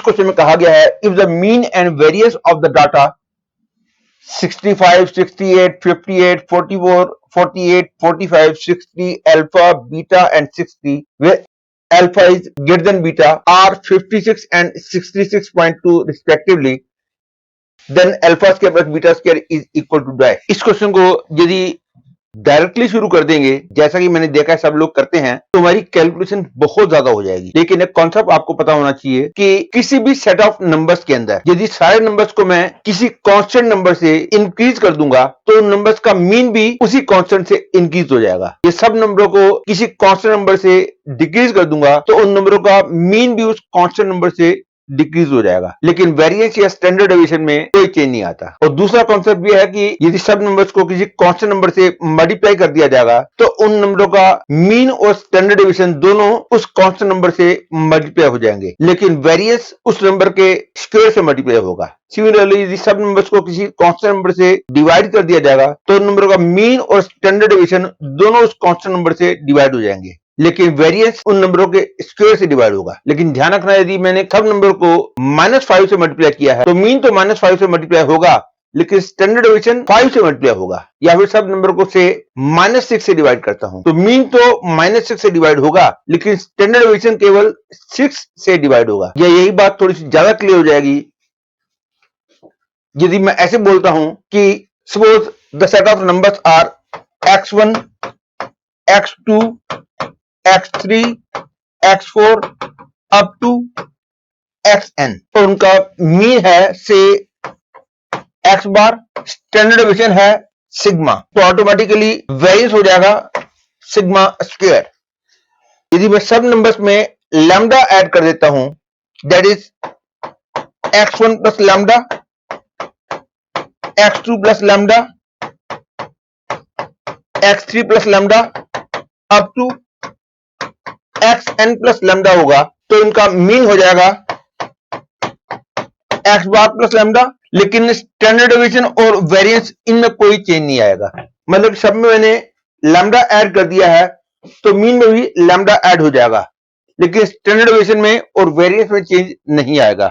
इस क्वेश्चन में कहा गया है if the mean and variance of the data 65, 68, 58, 44, 48, 45, 60, alpha, beta, and 60, where alpha is greater than beta, are 56 and 66.2 respectively, then alpha square plus beta square is equal to dash. इस question को यदि directly शुरू कर देंगे जैसा कि मैंने देखा है सब लोग करते हैं तो हमारी कैलकुलेशन बहुत ज्यादा हो जाएगी। लेकिन एक कॉन्सेप्ट आपको पता होना चाहिए कि किसी भी सेट ऑफ नंबर्स के अंदर यदि सारे नंबर्स को मैं किसी कांस्टेंट नंबर से इंक्रीज कर दूंगा तो उन नंबर्स का मीन भी उसी कांस्टेंट से इंक्रीज हो जाएगा। ये सब नंबरों को किसी कांस्टेंट नंबर से डिक्रीज कर दूंगा तो उन नंबरों का मीन भी उस कांस्टेंट नंबर से डिक्रीज हो जाएगा। लेकिन वेरिएंस या स्टैंडर्ड डेविएशन में कोई चेंज नहीं आता। और दूसरा कॉन्सेप्ट ये है कि यदि सब नंबर्स को किसी कांस्टेंट नंबर से मल्टीप्लाई कर दिया जाएगा तो उन नंबरों का मीन और स्टैंडर्ड डेविएशन दोनों उस कांस्टेंट नंबर से मल्टीप्लाई हो जाएंगे, लेकिन वेरिएंस उस नंबर के स्क्वायर से मल्टीप्लाई होगा। सिमिलरली यदि सब नंबर्स को किसी कांस्टेंट नंबर से डिवाइड कर दिया जाएगा तो उन नंबरों का मीन और स्टैंडर्ड डेविएशन दोनों उस कांस्टेंट नंबर से डिवाइड हो जाएंगे, लेकिन वेरिएंस उन नंबरों के स्क्वायर से डिवाइड होगा। लेकिन ध्यान रखना यदि मैंने सब नंबर को -5 से मल्टीप्लाई किया है तो मीन तो -5 से मल्टीप्लाई होगा, लेकिन स्टैंडर्ड डेविएशन 5 से मल्टीप्लाई होगा। या फिर सब नंबर को से -6 से डिवाइड करता हूं तो मीन तो -6 से डिवाइड होगा, लेकिन स्टैंडर्ड डेविएशन केवल 6 से डिवाइड होगा। या यही बात थोड़ी सी ज्यादा क्लियर हो जाएगी यदि मैं ऐसे बोलता हूं कि suppose the set of numbers are x1, x2, x3, x4 up to xn, तो उनका मीन है say x bar, standard deviation है सिग्मा, तो ऑटोमेटिकली वेरिएंस हो जाएगा सिग्मा स्क्वायर। यदि मैं सब नंबर्स में लैम्डा ऐड कर देता हूं that is x1 plus lambda, x2 plus lambda, x3 plus lambda up to xn plus lambda होगा, तो इनका मीन हो जाएगा x बार प्लस लैम्डा, लेकिन स्टैंडर्ड डेविएशन और वेरिएंस इनमें कोई चेंज नहीं आएगा। मतलब सब में मैंने लैम्डा ऐड कर दिया है तो मीन में भी लैम्डा ऐड हो जाएगा, लेकिन स्टैंडर्ड डेविएशन में और वेरिएंस में चेंज नहीं आएगा।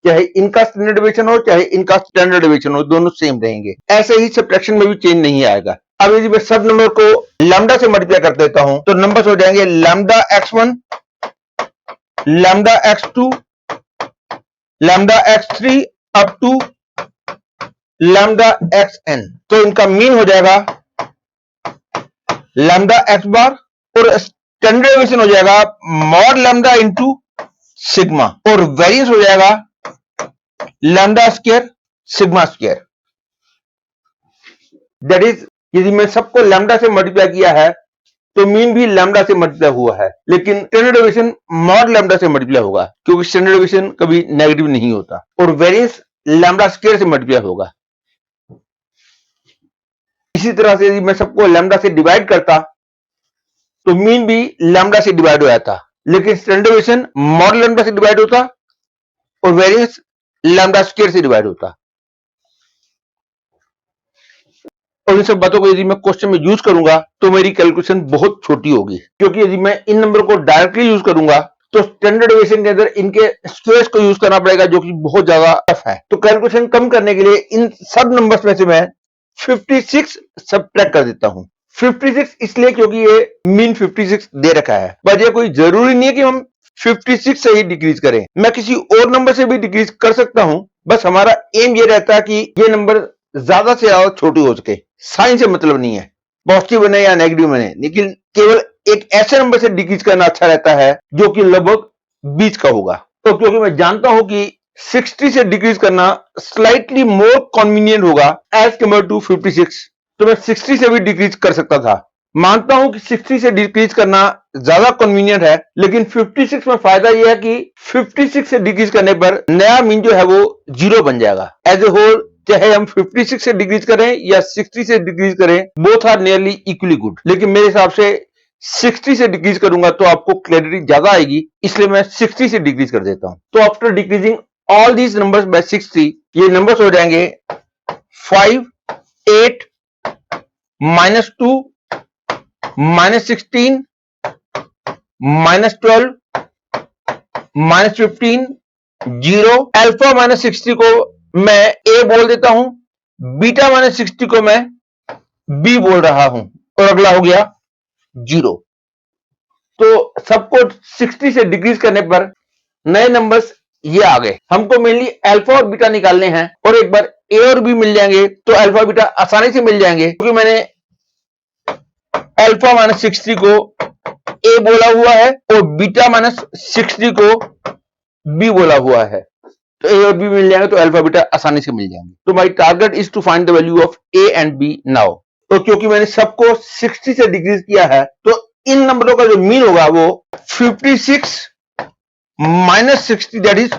चाहे इनका स्टैंडर्ड डेविएशन हो चाहे इनका स्टैंडर्ड डेविएशन हो, दोनों सेम रहेंगे। ऐसे ही सब्ट्रैक्शन में भी चेंज नहीं आएगा। अब यदि मैं सब नंबर को लैम्डा से मल्टीप्लाई कर देता हूं तो नंबर्स हो जाएंगे lambda x1, lambda x2, lambda x3 up to lambda xn, तो इनका मीन हो जाएगा लैम्डा x बार और स्टैंडर्ड डेविएशन हो जाएगा मॉड लैम्डा इंटू सिग्मा और वेरिएंस हो जाएगा lambda square sigma square. That is यदि मैं सबको लैम्डा से मल्टीप्लाई किया है तो मीन भी लैम्डा से मल्टीप्लाई हुआ है, लेकिन स्टैंडर्ड डेविएशन मॉड लैम्डा से मल्टीप्लाई होगा क्योंकि स्टैंडर्ड डेविएशन कभी नेगेटिव नहीं होता, और वेरिएंस लैम्डा स्क्वायर से मल्टीप्लाई होगा। इसी तरह से यदि मैं सबको लैम्डा से डिवाइड करता तो मीन भी लैम्डा से डिवाइड हो जाता, लेकिन स्टैंडर्ड डेविएशन मॉड लैम्डा से डिवाइड होता और वेरिएंस लैम्डा स्क्वायर से डिवाइड होता। और इन सब बातों को यदि मैं क्वेश्चन में यूज करूंगा तो मेरी कैलकुलेशन बहुत छोटी होगी, क्योंकि यदि मैं इन नंबर को डायरेक्टली यूज करूंगा तो स्टैंडर्ड डेविएशन के अंदर इनके स्क्वायर्स को यूज करना पड़ेगा जो कि बहुत ज्यादा टफ है। तो कैलकुलेशन कम करने के लिए इन सब नंबर्स में से मैं 56 सब्ट्रैक्ट कर देता हूं। 56 इसलिए क्योंकि ये मीन 56 दे रखा है, पर ये कोई जरूरी नहीं है कि हम 56 से ही डिक्रीज करें, मैं किसी और नंबर से भी डिक्रीज कर सकता हूं। बस हमारा एम ये रहता है कि ये नंबर ज्यादा से ज्यादा छोटी हो सके। साइन से मतलब नहीं है पॉजिटिव बने या नेगेटिव बने, लेकिन केवल एक ऐसे नंबर से डिक्रीज करना अच्छा रहता है जो कि लगभग 20 का होगा। तो क्योंकि मैं जानता हूं कि 60 से डिक्रीज करना स्लाइटली मोर कन्वीनियंट होगा एज कम्पेयर टू 56, तो मैं 60 से भी डिक्रीज कर सकता था। मानता हूं कि 60 से डिक्रीज करना ज्यादा कन्वीनियंट है, लेकिन 56 में फायदा यह है कि 56 से डिक्रीज करने पर नया मीन जो है वो 0 बन जाएगा। एज ए होल चाहे हम 56 से डिक्रीज करें या 60 से डिक्रीज करें, both are nearly equally good. लेकिन मेरे हिसाब से 60 से डिक्रीज करूंगा तो आपको क्लैरिटी ज्यादा आएगी, इसलिए मैं 60 से डिक्रीज कर देता हूं। तो after decreasing all these numbers by 60, ये नंबर्स हो जाएंगे 5, 8, -2, -16, -12, -15, 0, अल्फा माइनस 60 को मैं ए बोल देता हूं, बीटा माइनस 60 को मैं बी बोल रहा हूं, और अगला हो गया 0। तो सबको 60 से डिक्रीज करने पर नए नंबर्स ये आ गए। हमको मेनली अल्फा और बीटा निकालने हैं, और एक बार ए और बी मिल जाएंगे तो अल्फा बीटा आसानी से मिल जाएंगे, क्योंकि मैंने अल्फा माइनस 60 को ए बोला हुआ है और बीटा माइनस 60 को बी बोला हुआ है। तो ए और बी मिल जाएंगे तो अल्फा बीटा आसानी से मिल जाएंगे। तो my target is to find the value of A and B now. तो क्योंकि मैंने सबको 60 से डिक्रीज किया है, तो इन नंबरों का जो मीन होगा वो 56 माइनस 60 दैट इज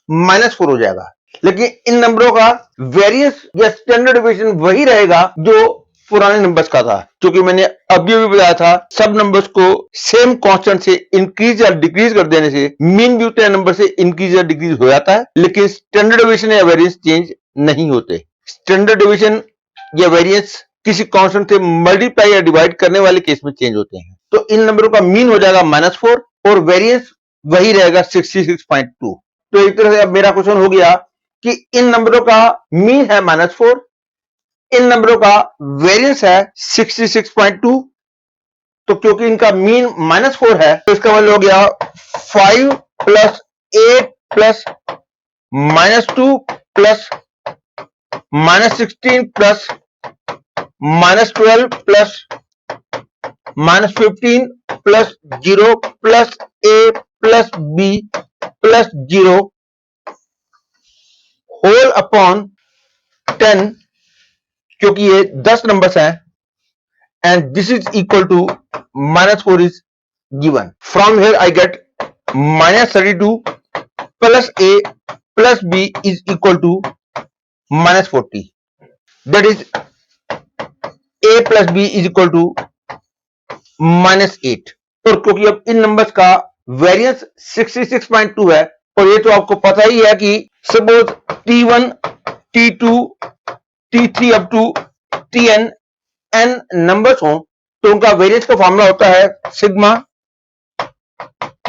-4 हो जाएगा। लेकिन इन नंबरों का वेरिएंस या स्टैंडर्ड डेविएशन वही रहेगा जो पुराने नंबर्स का था, क्योंकि मैंने अभी भी बताया था सब नंबर्स को सेम कांस्टेंट से इंक्रीज या डिक्रीज कर देने से मीन भी उतने नंबर से इंक्रीज या डिक्रीज हो जाता है, लेकिन स्टैंडर्ड डेविएशन या वेरिएंस चेंज नहीं होते। स्टैंडर्ड डेविएशन या वेरिएंस किसी कांस्टेंट से मल्टीप्लाई या डिवाइड करने वाले केस में चेंज होते हैं। तो इन नंबरों का मीन हो जाएगा -4 और वेरिएंस वही रहेगा 66.2। तो एक तरह से अब मेरा क्वेश्चन हो गया कि इन नंबरों का मीन है -4, इन नंबरों का वेरिएंस है 66.2। तो क्योंकि इनका मीन -4 है तो इसका मतलब हो गया 5 plus 8 plus -2 plus -16 plus -12 plus -15 plus 0 plus a plus b plus 0 whole upon 10, क्योंकि ये 10 नंबर्स हैं, and this is equal to -4 is given. From here I get -32 plus a plus b is equal to -40, that is a plus b is equal to -8। और क्योंकि अब इन numbers का variance 66.2 है, और ये तो आपको पता ही है कि suppose T1 T2 T3 up to Tn n numbers हो तो उनका वेरिएंस का फॉर्मूला होता है sigma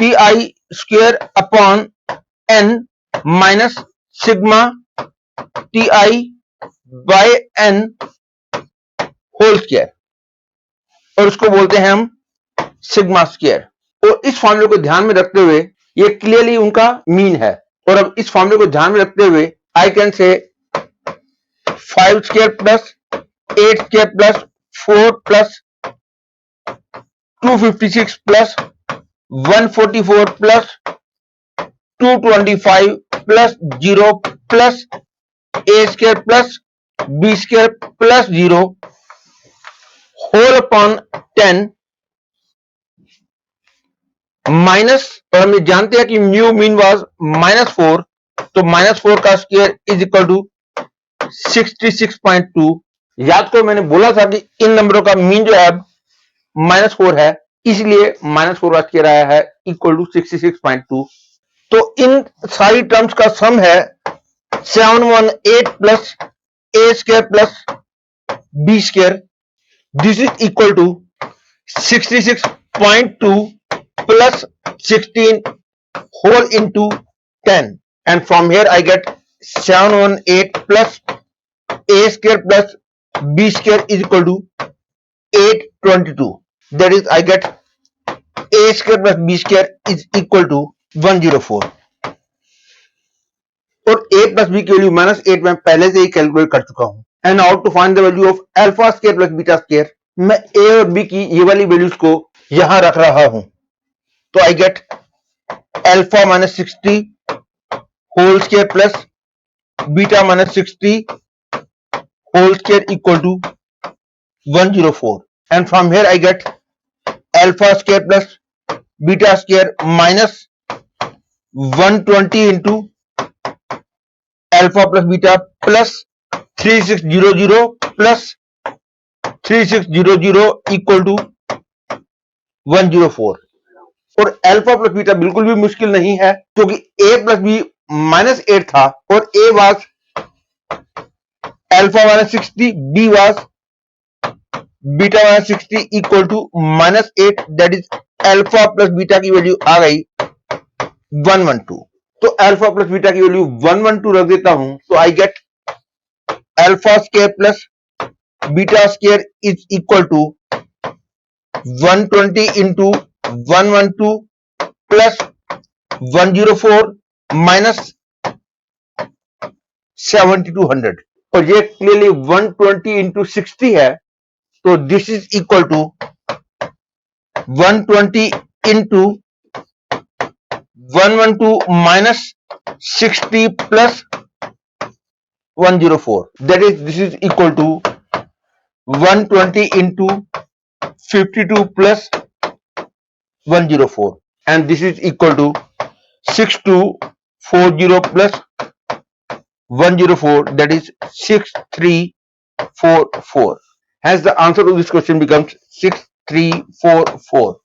Ti square upon n minus sigma Ti by n whole square, और उसको बोलते हैं हम सिग्मा स्क्वायर। और इस फॉर्मूले को ध्यान में रखते हुए ये क्लियरली उनका मीन है। और अब इस फॉर्मूले को ध्यान में रखते हुए आई can say 5 square plus 8 square plus 4 plus 256 plus 144 plus 225 plus 0 plus a square plus b square plus 0 whole upon 10 minus, और हम ये जानते हैं कि म्यू मीन वाज -4, तो -4 का स्क्वायर इज इक्वल टू 66.2। याद करो मैंने बोला था कि इन नंबरों का मीन जो है -4 है, इसलिए -4 का स्क्वायर आया है इक्वल टू 66.2। तो इन सारी टर्म्स का सम है 718 plus a square plus b square, this is equal to 66.2 plus 16 whole into 10, and from here I get 718 plus a square plus b square is equal to 822, that is I get a square plus b square is equal to 104। और a plus b की value -8 मैं पहले से ही calculate कर चुका हूं। And now to find the value of alpha square plus beta square, मैं a और b की ये वाली वैल्यूज को यहां रख रहा हूं। तो I get alpha -60 whole square plus beta -60 whole square equal to 104, and from here I get alpha square plus beta square minus 120 into alpha plus beta plus 3600 plus 3600 equal to 104। और alpha plus beta बिल्कुल भी मुश्किल नहीं है, क्योंकि a plus B -8 था और a was alpha -60, b was beta -60 equal to -8, that is alpha plus beta की वैल्यू आ गई 112। तो अल्फा प्लस बीटा की वैल्यू 112 रख देता हूं, तो I get alpha square plus beta square is equal to 120 into 112 plus 104 minus 7200, और ये क्लियरली 120 इंटू 60 है, तो this is equal to 120 into 112 minus 60 plus 104, that is this is equal to 120 into 52 plus 104, and this is equal to 6240 plus 104, that is 6344. Hence the answer to this question becomes 6344.